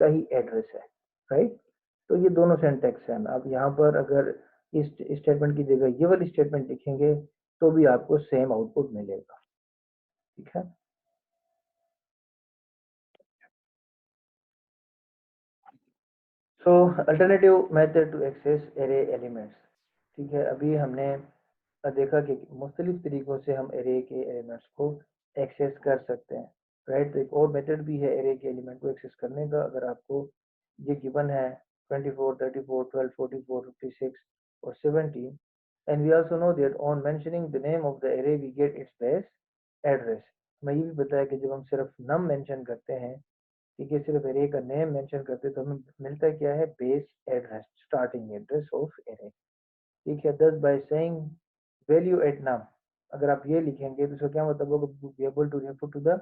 का ही एड्रेस है, राइट। तो ये दोनों सिंटैक्स हैं। आप यहाँ पर अगर इस स्टेटमेंट की जगह ये वाली स्टेटमेंट लिखेंगे तो भी आपको सेम आउटपुट मिलेगा, ठीक है। So alternative method to access array elements, ठीक है। अभी हमने देखा कि मुख्तलिफ तरीकों से हम एरे के एलिमेंट्स को एक्सेस कर सकते हैं, राइट। तो एक और मेथड भी है एरे के एलिमेंट को एक्सेस करने का। अगर आपको ये गिवन है 24, 34, 12, 44, 56 और 17, and we also know that on mentioning the name of the array we get its base address। मैं ये भी बताया कि जब हम सिर्फ नम मेंशन करते हैं, ठीक है, सिर्फ एरे का नेम मेंशन करते हैं, तो हमें मिलता क्या है, base address, starting address of array, ठीक है। Thus by saying value at num, अगर आप ये लिखेंगे तो इसका क्या मतलब होगा, be able to refer to the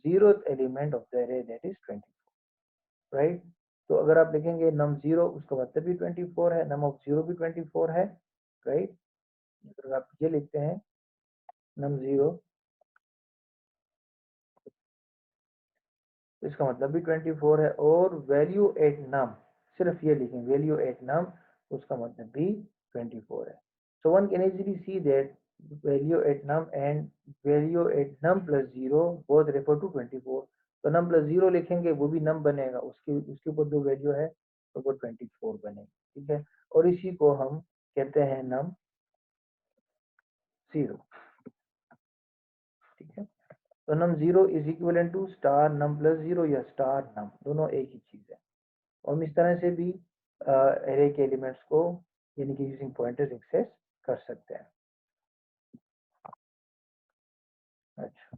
0th element of the array that is 24, right. तो अगर आप लिखेंगे नम 0, उसका मतलब भी 24 है, नम ऑफ 0 भी 24 है, राइट। अगर आप ये लिखते हैं नम 0, तो इसका मतलब भी 24 है। और वैल्यू एट नम, सिर्फ ये लिखें वैल्यू एट नम, उसका मतलब भी 24 है। So one can easily see that value at num and value at num plus 0 both refer to 24। तो नम प्लस 0 लिखेंगे वो भी नम बनेगा, उसके उसके ऊपर जो वैल्यू है तो वो 24 बनेगी, ठीक है। और इसी को हम कहते हैं नम 0, ठीक है। तो num 0 is equal to star num plus 0 या स्टार नम, दोनों एक ही चीज है। और हम इस तरह से भी एरे के एलिमेंट्स को यानी कि यूजिंग पॉइंटर्स एक्सेस कर सकते हैं। अच्छा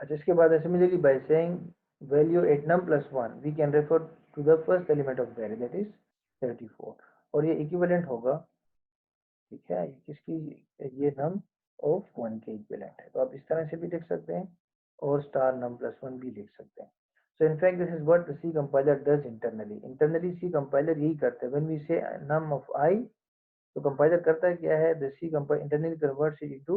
अच्छा, इसके बाद similarly by saying value at num plus 1 we can refer to the first element of the array that is 34, और ये इक्विवेलेंट होगा, ठीक है, ये किसकी, ये नम ऑफ 1 के इक्विवेलेंट है। तो आप इस तरह से भी लिख सकते हैं और स्टार नम प्लस 1 भी लिख सकते हैं। So in fact, this is what the C compiler does internally. Internally C compiler यही करता है। When we say num of I, तो कंपाइलर करता है क्या है, the C compiler internally converts it into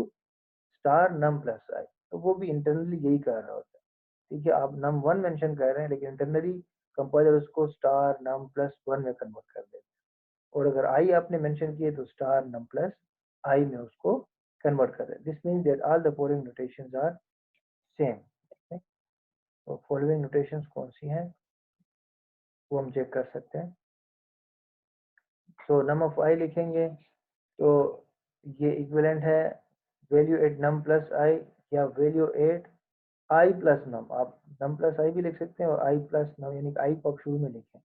star num plus I। तो वो भी इंटरनली यही कर रहा होता है, ठीक है। आप num 1 मेंशन कर रहे हैं लेकिन इंटरनली कंपाइलर उसको स्टार num plus 1 में कन्वर्ट कर देता है। और अगर I आपने मेंशन किए तो स्टार num plus I में उसको कन्वर्ट कर देता है। This means that all the following notations are same. तो फॉलोइंग नोटेशंस कौन सी हैं वो हम चेक कर सकते हैं। तो नम ऑफ आई लिखेंगे तो ये इक्विवेलेंट है वैल्यू एट नम प्लस आई या वैल्यू एट आई प्लस नम। आप नम प्लस आई भी लिख सकते हैं और आई प्लस नम, यानी कि आई को आप शुरू में लिखें,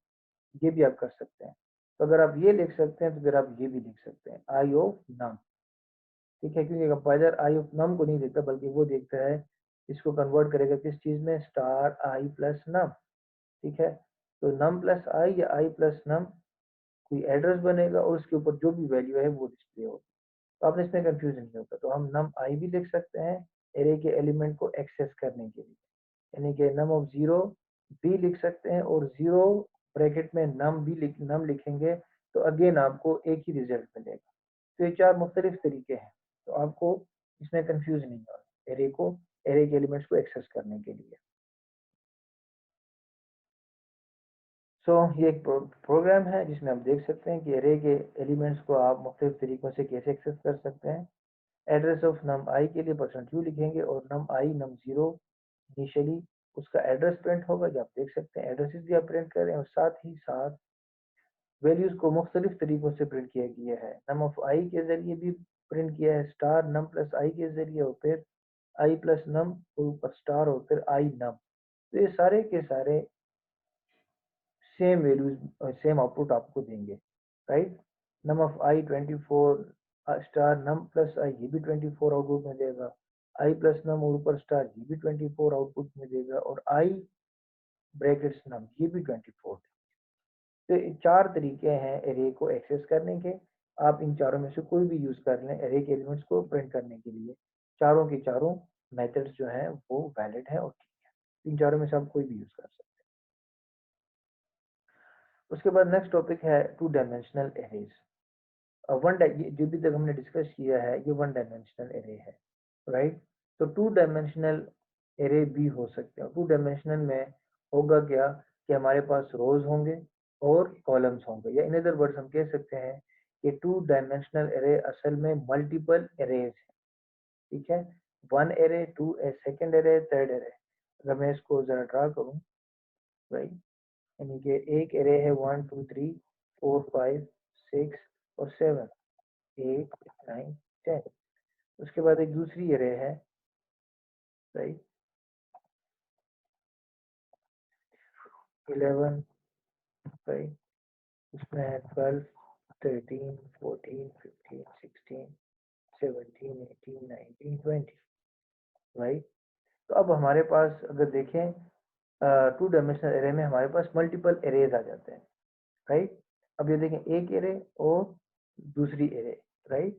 ये भी आप कर सकते हैं। तो अगर आप ये लिख सकते हैं तो फिर आप ये भी लिख सकते हैं आई ऑफ नम, ठीक है। क्योंकि कंपाइलर आई ऑफ नम को नहीं देखता बल्कि वो देखता है इसको कन्वर्ट करेगा किस चीज में, स्टार आई प्लस नम, ठीक है। तो नम प्लस आई या आई प्लस नम कोई एड्रेस बनेगा और उसके ऊपर जो भी वैल्यू है वो डिस्प्ले होगी। तो आपने इसमें कंफ्यूजन नहीं होगा। तो हम नम आई भी लिख सकते हैं एरे के एलिमेंट को एक्सेस करने के लिए, यानी कि नम ऑफ 0 भी लिख सकते हैं और 0 ब्रैकेट में नम लिखेंगे तो अगेन आपको एक ही रिजल्ट मिलेगा। तो ये चार मुख्तलिफ तरीके हैं, तो आपको इसमें कंफ्यूज नहीं होगा एरे के एलिमेंट्स को एक्सेस करने के लिए। सो ये एक प्रोग्राम है जिसमें आप देख सकते हैं कि एरे के एलिमेंट्स को आप मुख्तलिफ तरीकों से कैसे एक्सेस कर सकते हैं। एड्रेस ऑफ नम आई के लिए %u लिखेंगे और नम आई नम 0 इनिशियली उसका एड्रेस प्रिंट होगा, जो आप देख सकते हैं एड्रेसेस भी आप प्रिंट करें, और साथ ही साथ वैल्यूज को मुख्तलिफ तरीकों से प्रिंट किया गया है। नम ऑफ आई के जरिए भी प्रिंट किया है, स्टार नम प्लस आई के जरिए, और फिर आई प्लस नम और ऊपर स्टार और फिर आई नम। तो ये सारे के सारे सेम वैल्यूज सेम आउटपुट आपको देंगे, right. Num of I 24 star num plus I, ये भी 24 आउटपुट में देगा। आई प्लस नम और ऊपर स्टार, ये भी 24 आउटपुट में देगा। और आई ब्रैकेट्स नम, ये भी 24। तो ये चार तरीके हैं एरे को एक्सेस करने के। आप इन चारों में से कोई भी यूज कर लें एरे के एलिमेंट्स को प्रिंट करने के लिए। चारों के चारों मेथड्स जो हैं वो वैलिड है और ठीक है। इन चारों में से आप कोई भी यूज कर सकते हैं। उसके बाद नेक्स्ट टॉपिक है टू डायमेंशनल एरेज। जो भी तक हमने डिस्कस किया है ये वन डायमेंशनल एरे है, राइट। तो टू डायमेंशनल एरे भी हो सकते हैं। टू डायमेंशनल में होगा क्या कि हमारे पास रोज होंगे और कॉलम्स होंगे, या इन अदर वर्ड्स हम कह सकते हैं कि टू डायमेंशनल एरे असल में मल्टीपल एरेज है, ठीक है। One array, two a second array, third array. अगर मैं इसको जरा ड्रा करूं, राइट, यानी कि एक एरे है 1 2 3 4 5 6 और 7, 8 9 10। उसके बाद एक दूसरी एरे है, राइट, 11, राइट, उसमें है 12 13 14 15 16 17 18 19 20, राइट। तो अब हमारे पास अगर देखें टू डायमेंशनल एरे में हमारे पास मल्टीपल एरेज आ जाते हैं, राइट। अब ये देखें एक एरे और दूसरी एरे, राइट।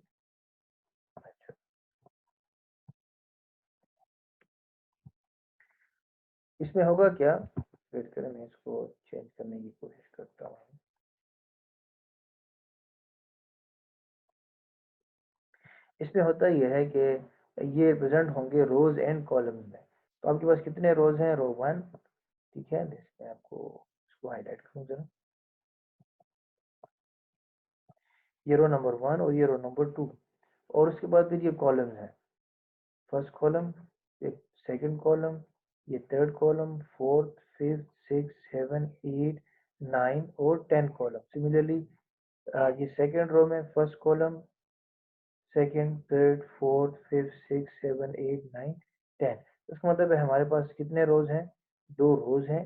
अच्छा, इसमें होगा क्या, वेट करें मैं इसको चेंज करने की कोशिश करता हूँ। इसमें होता यह है कि ये प्रेजेंट होंगे रोज एंड कॉलम में। तो आपके पास कितने रोज हैं, रो 1, ठीक है। मैं आपको इसको हाईलाइट करूँ जरा, ये रो नंबर 1 और ये रो नंबर 2, और उसके बाद फिर ये कॉलम है, फर्स्ट कॉलम, ये सेकंड कॉलम, ये third column, fourth, fifth, six, seven, 8, 9 और 10 कॉलम। सिमिलरली ये सेकंड रो में first column, second, third, fourth, fifth, six, seven, 8, 9, 10। इसका मतलब है हमारे पास कितने रोज हैं, 2 रोज हैं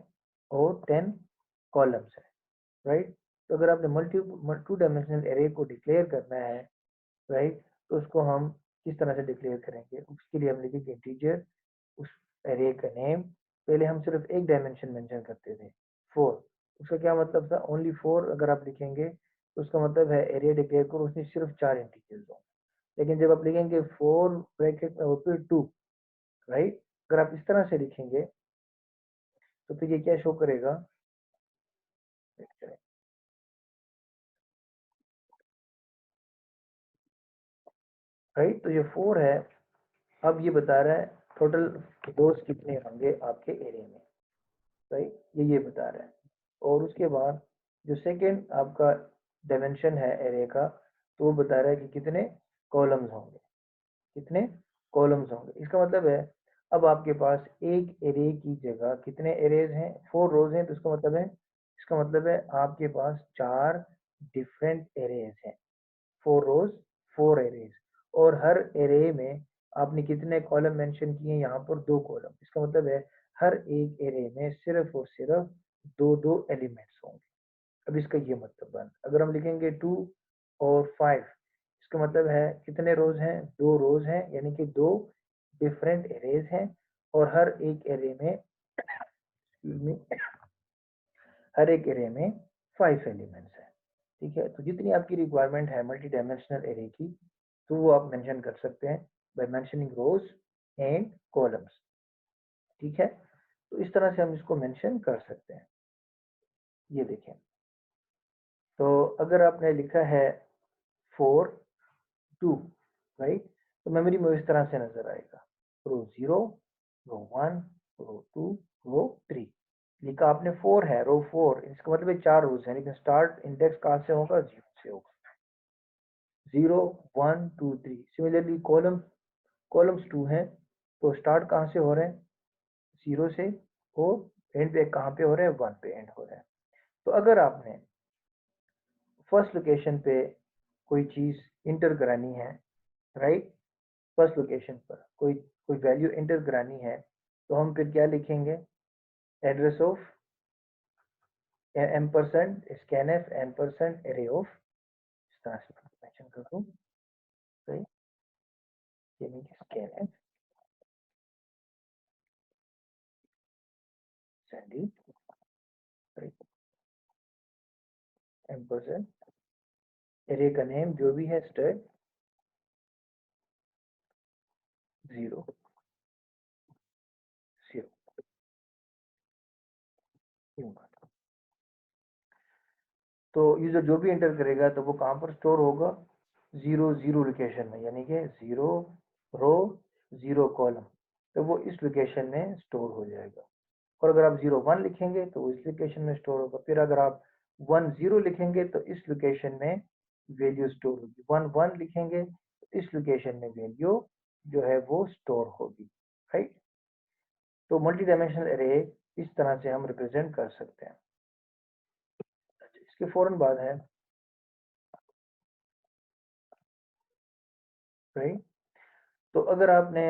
और 10 कॉलम्स हैं, राइट। तो अगर आपने टू डायमेंशनल एरे को डिक्लेयर करना है, राइट, तो उसको हम किस तरह से डिक्लेयर करेंगे, उसके लिए हम लिखेंगे इंटीजर, उस एरे का नेम। पहले हम सिर्फ एक डायमेंशन मेंशन करते थे, 4। उसका क्या मतलब था, ओनली 4 अगर आप लिखेंगे तो उसका मतलब है एरे डिक्लेयर करो उसमें सिर्फ 4 इंटीजर्स हों। लेकिन जब आप लिखेंगे 4 ब्रैकेट में और फिर 2, राइट, अगर आप इस तरह से लिखेंगे तो फिर ये क्या शो करेगा, राइट। तो ये 4 है। अब ये बता रहा है टोटल रोज कितने होंगे आपके एरिया में, राइट, ये बता रहा है। और उसके बाद जो सेकंड आपका डायमेंशन है एरे का, तो वो बता रहा है कि कितने कॉलम्स होंगे, कितने कॉलम्स होंगे। इसका मतलब है अब आपके पास एक एरे की जगह कितने एरेज हैं, 4 रोज हैं, तो इसका मतलब है, आपके पास 4 डिफरेंट एरेज हैं, 4 रोज, 4 एरेज। और हर एरे में आपने कितने कॉलम मेंशन किए, यहाँ पर 2 कॉलम। इसका मतलब है हर एक एरे में सिर्फ और सिर्फ 2 एलिमेंट्स होंगे। अब इसका ये मतलब बन, अगर हम लिखेंगे 2 और 5, इसका मतलब है कितने रोज हैं, 2 रोज हैं, यानी कि 2 डिफरेंट एरेज हैं। और हर एक एरे में 5 एलिमेंट्स हैं, ठीक है। तो जितनी आपकी रिक्वायरमेंट है मल्टी डायमेंशनल एरे की, तो वो आप मेंशन कर सकते हैं by mentioning rows and columns, ठीक है। तो इस तरह से हम इसको मेंशन कर सकते हैं। ये देखें, तो अगर आपने लिखा है 4 2, राइट, तो मेमोरी में इस तरह से नजर आएगा, रो 0, रो 1, रो 2, रो 3। लिखा आपने 4 है, रो 4, इसका मतलब है 4 रोज है, लेकिन स्टार्ट इंडेक्स कहाँ से होगा, 0 से होगा, 0 1 2 3। सिमिलरली कॉलम्स 2 हैं, तो स्टार्ट कहाँ से हो रहे हैं, 0 से, और एंड पे कहाँ पे हो रहे हैं, 1 पे एंड हो रहे हैं। तो अगर आपने फर्स्ट लोकेशन पे कोई चीज इंटर करानी है, राइट, फर्स्ट लोकेशन पर कोई कोई वैल्यू इंटर करानी है, तो हम फिर क्या लिखेंगे, address of ampersand scanf ampersand array of, इस तरह से मेंशन कर दूं, राइट, यानी कि scanf Sandy, right, ampersand array का नेम जो भी है स्टड 0 0। तो यूजर जो भी एंटर करेगा तो वो कहाँ पर स्टोर होगा, 0 0 लोकेशन में, यानी कि 0 रो 0 कॉलम, तो वो इस लोकेशन में स्टोर हो जाएगा। और अगर आप 0 1 लिखेंगे तो वो इस लोकेशन में स्टोर होगा। फिर अगर आप 1 0 लिखेंगे तो इस लोकेशन में वैल्यू स्टोर होगी। 1 1 लिखेंगे तो इस लोकेशन में वैल्यू जो है वो स्टोर होगी, राइट। तो मल्टी डायमेंशनल एरे इस तरह से हम रिप्रेजेंट कर सकते हैं। इसके फौरन बाद है, राइट। तो अगर आपने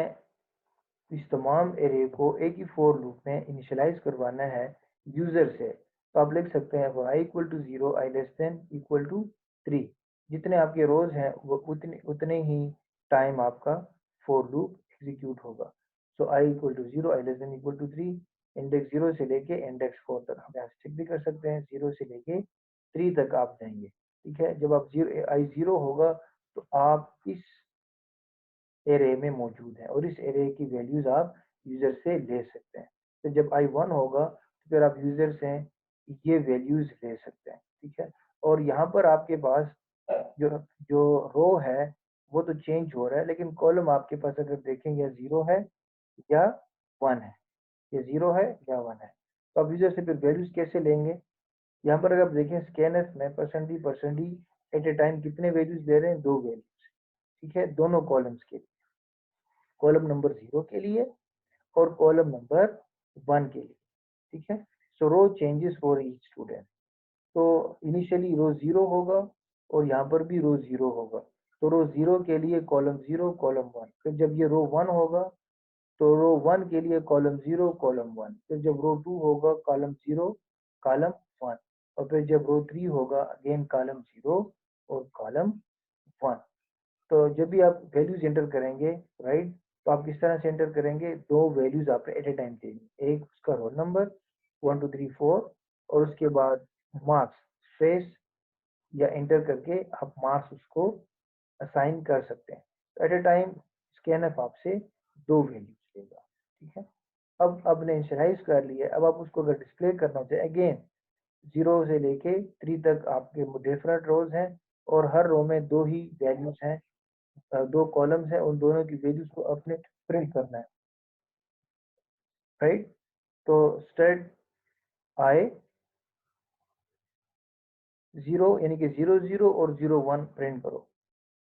इस तमाम एरे को एक ही फोर लूप में इनिशियलाइज करवाना है यूजर से, तो आप लिख सकते हैं for i equal to 0 i less than equal to 3। जितने आपके रोज हैं वो उतने ही टाइम आपका फोर लूप एग्जीक्यूट होगा। So i equal to 0 i less than equal to 3, index 0 से लेके इंडेक्स 4 तक हम यहाँ से चेक भी कर सकते हैं। 0 से लेके 3 तक आप जाएंगे, ठीक है। जब आप i 0 होगा तो आप इस एरे में मौजूद है और इस एरे की वैल्यूज आप यूजर से ले सकते हैं। तो जब i 1 होगा तो फिर आप यूजर से ये वैल्यूज ले सकते हैं, ठीक है। और यहाँ पर आपके पास जो जो रो है वो तो चेंज हो रहा है, लेकिन कॉलम आपके पास अगर देखें या 0 है या 1 है, या 0 है या 1 है, तो आप यूजर से फिर वैल्यूज कैसे लेंगे। यहाँ पर अगर आप देखें स्कैनफ में percent D at a time कितने वैल्यूज दे रहे हैं, 2 वैल्यूज, ठीक है, दोनों कॉलम्स के लिए, कॉलम नंबर 0 के लिए और कॉलम नंबर 1 के लिए, ठीक है। सो रो चेंजेस फॉर ईच स्टूडेंट। तो इनिशियली रो 0 होगा और यहाँ पर भी रो 0 होगा। तो रो 0 के लिए कॉलम 0 कॉलम 1, फिर जब ये रो 1 होगा तो रो 1 के लिए कॉलम 0 कॉलम 1, फिर जब रो 2 होगा कॉलम 0 कॉलम 1, और फिर जब रो 3 होगा अगेन कॉलम 0 और कॉलम 1। तो जब भी आप वैल्यूज एंटर करेंगे, राइट, तो आप किस तरह से एंटर करेंगे, दो वैल्यूज आपने एट ए टाइम चाहिए, एक उसका रोल नंबर 1 2 3 4 और उसके बाद मार्क्स, स्पेस या एंटर करके आप मार्क्स उसको असाइन कर सकते हैं। तो एट ए टाइम स्कैनफ आपसे दो वैल्यूज लेगा, ठीक है। अब आपने इनिशियलाइज कर लिया, अब आप उसको अगर डिस्प्ले करना चाहे अगेन 0 से लेके 3 तक आपके डिफरेंट रोज हैं और हर रो में दो ही वैल्यूज हैं, दो कॉलम्स हैं, उन दोनों की वैल्यूज को अपने प्रिंट करना है, राइट। तो स्टेट आए 0 यानी कि 0 0 और 0 1 प्रिंट करो।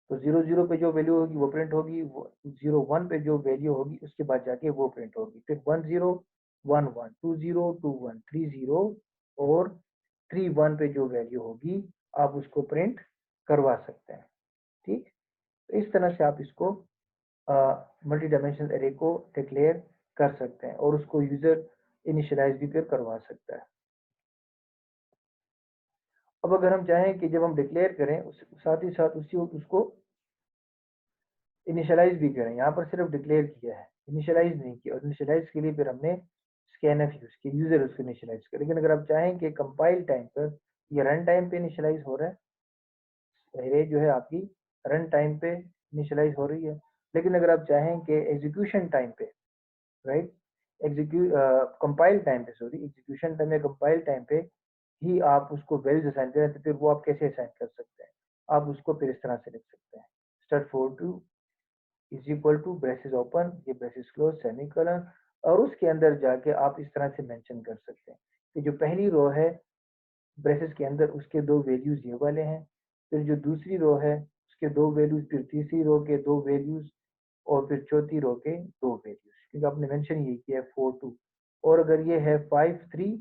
तो 0 0 पे जो वैल्यू होगी वो प्रिंट होगी, वो 0 1 पे जो वैल्यू होगी उसके बाद जाके वो प्रिंट होगी। फिर 1 0 1 1 2 0 2 1 3 0 और 3 1 पे जो वैल्यू होगी आप उसको प्रिंट करवा सकते हैं, ठीक। तो इस तरह से आप इसको मल्टी डायमेंशनल एरे को डिक्लेयर कर सकते हैं और उसको यूजर इनिशियलाइज भी फिर करवा सकता है। अब अगर हम चाहें कि जब हम डिक्लेयर करें साथ ही साथ उसी वक्त उसको इनिशियलाइज भी करें, यहाँ पर सिर्फ डिक्लेयर किया है, इनिशियलाइज नहीं किया, और इनिशियलाइज के लिए फिर हमने स्कैनफ यूज किया, यूजर उसको इनिशियलाइज कर। लेकिन अगर आप चाहें कि कंपाइल टाइम पर या रन टाइम पे इनिशियलाइज हो रहा है, एरे जो है आपकी रन टाइम पे इनिशियलाइज हो रही है, लेकिन अगर आप चाहें कि एग्जीक्यूशन टाइम पे, राइट, एग्जीक्यूट कंपाइल टाइम पे, सॉरी, एग्जीक्यूशन टाइम या कंपाइल टाइम पे ही आप उसको वैल्यूज असाइन करें, तो फिर वो आप कैसे असाइन कर सकते हैं, आप उसको फिर इस तरह से लिख सकते हैं, start for two is equal to braces open, ये ब्रेसेस क्लोज, सेमीकोलन, और उसके अंदर जाके आप इस तरह से मेंशन कर सकते हैं कि जो पहली रो है ब्रेसेस के अंदर उसके दो वैल्यूज ये वाले हैं, फिर जो दूसरी रो है उसके दो वैल्यूज, फिर तीसरी रो के दो वैल्यूज और फिर चौथी रो के दो वैल्यूज, क्योंकि आपने मेंशन ये किया है 4 2, और अगर ये है 5 3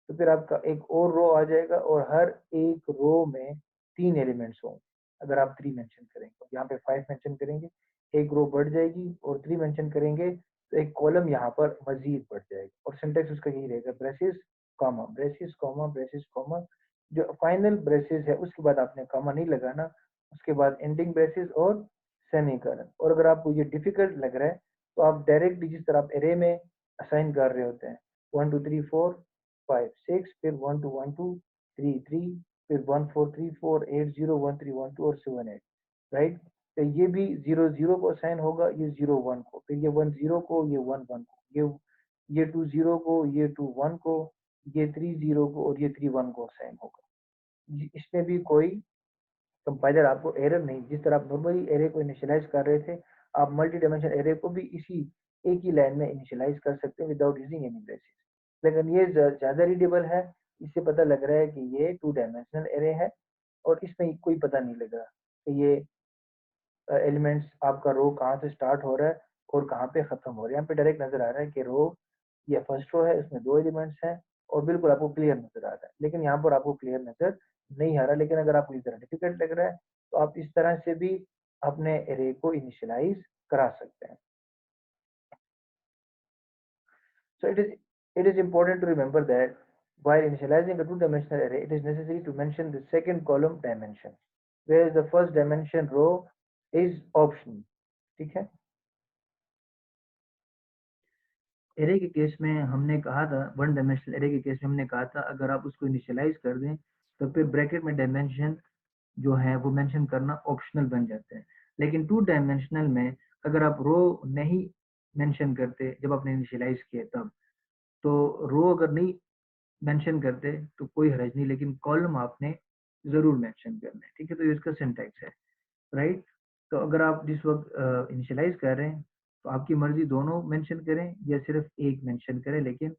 तो फिर आपका एक और रो आ जाएगा और हर एक रो में 3 एलिमेंट्स होंगे। अगर आप 3 मेंशन करेंगे तो यहाँ पे 5 मेंशन करेंगे, एक रो बढ़ जाएगी, और 3 मेंशन करेंगे तो एक कॉलम यहाँ पर मजीद बढ़ जाएगा, और सिंटेक्स उसका यही रहेगा, braces comma braces comma braces comma, जो फाइनल ब्रेसेस है उसके बाद आपने कॉमा नहीं लगाना, उसके बाद एंडिंग ब्रेसेस और सेमीकोलन। और अगर आपको ये डिफिकल्ट लग रहा है तो आप डायरेक्टली जिस तरह आप एरे में असाइन कर रहे होते हैं 1 2 3 4 5 6, फिर 1 2 1 2 3 3, फिर 1 4 3 4 8 0 1 3 1 2 और 7 8, राइट। तो ये भी 0 0 को असाइन होगा, ये 0 1 को, फिर ये 1 0 को, ये 1 1 को, ये 2 0 को, ये 2 1 को, ये 3 0 को और ये 3 1 को असाइन होगा। इसमें भी कोई कंपाइलर आपको एरर नहीं, जिस तरह आप नॉर्मली एरे को इनिशियलाइज कर रहे थे, आप मल्टी डायमेंशन एरे को भी इसी एक ही लाइन में इनिशियलाइज कर सकते हैं विदाउट यूजिंग एनी ब्रेसेस। लेकिन ये ज़्यादा रीडेबल है, इससे पता लग रहा है कि ये 2 डायमेंशनल एरे है और इसमें कोई पता नहीं लग रहा कि ये एलिमेंट्स आपका रो कहाँ से स्टार्ट हो रहा है और कहाँ पे खत्म हो रहा है। यहाँ पे डायरेक्ट नजर आ रहा है कि रो, ये फर्स्ट रो है, इसमें 2 एलिमेंट्स हैं और बिल्कुल आपको क्लियर नजर आ रहा है। लेकिन यहाँ पर आपको क्लियर नजर नहीं आ रहा। लेकिन अगर आपको इस तरह डिफिकल्ट लग रहा है तो आप इस तरह से भी अपने एरे को इनिशियलाइज करा सकते हैं। So it is important to remember that while initializing a two-dimensional array, it is necessary to mention the second column dimension, whereas the first dimension row is optional. ठीक है। एरे के case में हमने कहा था, वन डायमेंशनल एरे के case में हमने कहा था अगर आप उसको इनिशियलाइज कर दें तो फिर ब्रैकेट में डायमेंशन जो है वो मेंशन करना ऑप्शनल बन जाता है। लेकिन टू डायमेंशनल में अगर आप रो नहीं मेंशन करते जब आपने इनिशियलाइज किया तब, तो रो अगर नहीं मेंशन करते तो कोई हर्ज नहीं, लेकिन कॉलम आपने जरूर मेंशन करना है। ठीक है, तो ये इसका सिंटैक्स है, राइट। तो अगर आप जिस वक्त इनिशियलाइज कर रहे हैं तो आपकी मर्जी दोनों मेंशन करें या सिर्फ एक मेंशन करें, लेकिन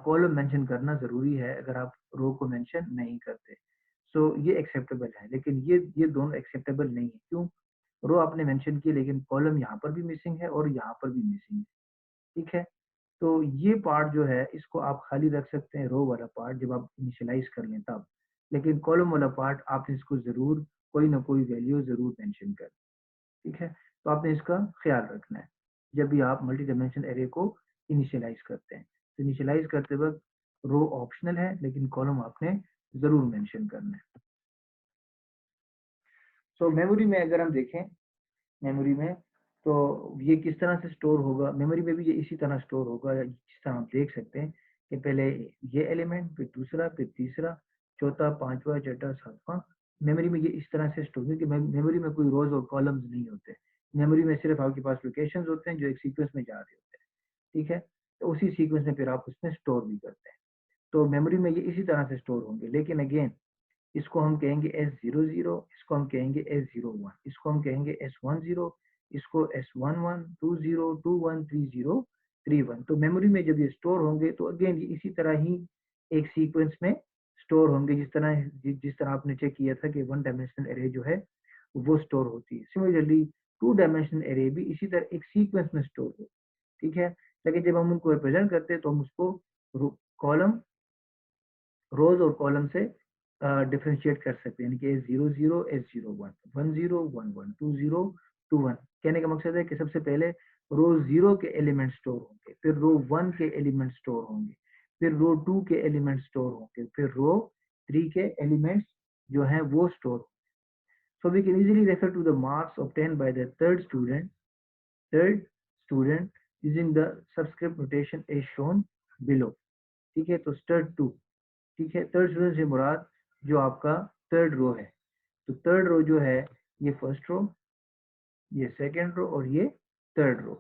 कॉलम मेंशन करना जरूरी है अगर आप रो को मेंशन नहीं करते। सो ये एक्सेप्टेबल है, लेकिन ये दोनों एक्सेप्टेबल नहीं है। क्यों? रो आपने मेंशन की लेकिन कॉलम यहाँ पर भी मिसिंग है और यहाँ पर भी मिसिंग है। ठीक है, तो ये पार्ट जो है इसको आप खाली रख सकते हैं, रो वाला पार्ट जब आप इनिशियलाइज कर लें तब। लेकिन कॉलम वाला पार्ट आपने इसको जरूर कोई ना कोई वैल्यू जरूर मेंशन कर। ठीक है, तो आपने इसका ख्याल रखना है जब भी आप मल्टी डायमेंशन एरे को इनिशियलाइज करते हैं। तो इनिशियलाइज करते वक्त रो ऑप्शनल है लेकिन कॉलम आपने जरूर मेंशन करना है। सो मेमोरी में अगर हम देखें, मेमोरी में तो ये किस तरह से स्टोर होगा, मेमोरी में भी ये इसी तरह स्टोर होगा जिस तरह आप देख सकते हैं कि पहले ये एलिमेंट, फिर दूसरा, फिर तीसरा, चौथा, पांचवा, छठा, सातवां। मेमोरी में ये इस तरह से स्टोर, क्योंकि मेमोरी में कोई रोज और कॉलम्स नहीं होते। मेमोरी में सिर्फ आपके पास लोकेशंस होते हैं जो एक सीक्वेंस में जा रहे होते हैं। ठीक है, तो उसी सीक्वेंस में फिर आप उसमें स्टोर भी करते हैं। तो मेमोरी में ये इसी तरह से स्टोर होंगे। लेकिन अगेन इसको हम कहेंगे S00, इसको हम कहेंगे S01, इसको हम कहेंगे S10, इसको S11, 20, 21, 30, 31। तो मेमोरी में जब ये स्टोर होंगे तो अगेन ये इसी तरह ही एक सीक्वेंस में स्टोर होंगे, जिस तरह आपने चेक किया था कि वन डायमेंशनल एरे जो है वो स्टोर होती है। सिमिलरली टू डायमेंशनल एरे भी इसी तरह एक सीक्वेंस में स्टोर हो। ठीक है, लेकिन जब हम उनको रिप्रेजेंट करते हैं तो हम उसको कॉलम, रोज और कॉलम से डिफ्रेंशिएट कर सकते हैं, यानी कि S00, S01, 10, 11, 20, 21। कहने का मकसद है कि सबसे पहले रो 0 के एलिमेंट स्टोर होंगे, फिर रो 1 के एलिमेंट स्टोर होंगे, फिर रो 2 के एलिमेंट स्टोर होंगे, फिर रो 3 के एलिमेंट्स जो हैं वो store. So we can easily refer to the marks obtained by the third student using the subscript notation as shown below. ठीक है, तो स्टड 2, ठीक है, थर्ड स्टूडेंट से मुराद जो आपका थर्ड रो है। तो थर्ड रो जो है ये फर्स्ट रो, ये सेकंड रो और ये थर्ड रो।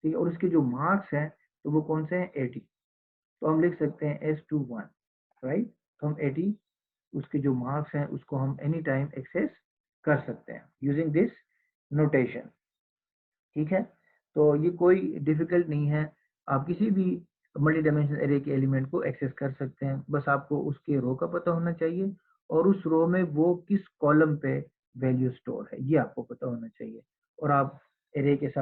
ठीक है, और उसके जो मार्क्स हैं तो वो कौन से हैं? 80। तो हम लिख सकते हैं S21, राइट। तो हम 80 उसके जो मार्क्स हैं उसको हम एनी टाइम एक्सेस कर सकते हैं यूजिंग दिस नोटेशन। ठीक है, तो ये कोई डिफिकल्ट नहीं है, आप किसी भी मल्टी डायमेंशनल एरे के एलिमेंट को एक्सेस कर सकते हैं। बस आपको उसके रो का पता होना चाहिए और उस रो में वो किस कॉलम पे वैल्यू स्टोर है ये आपको पता होना चाहिए, और आप एरे के साथ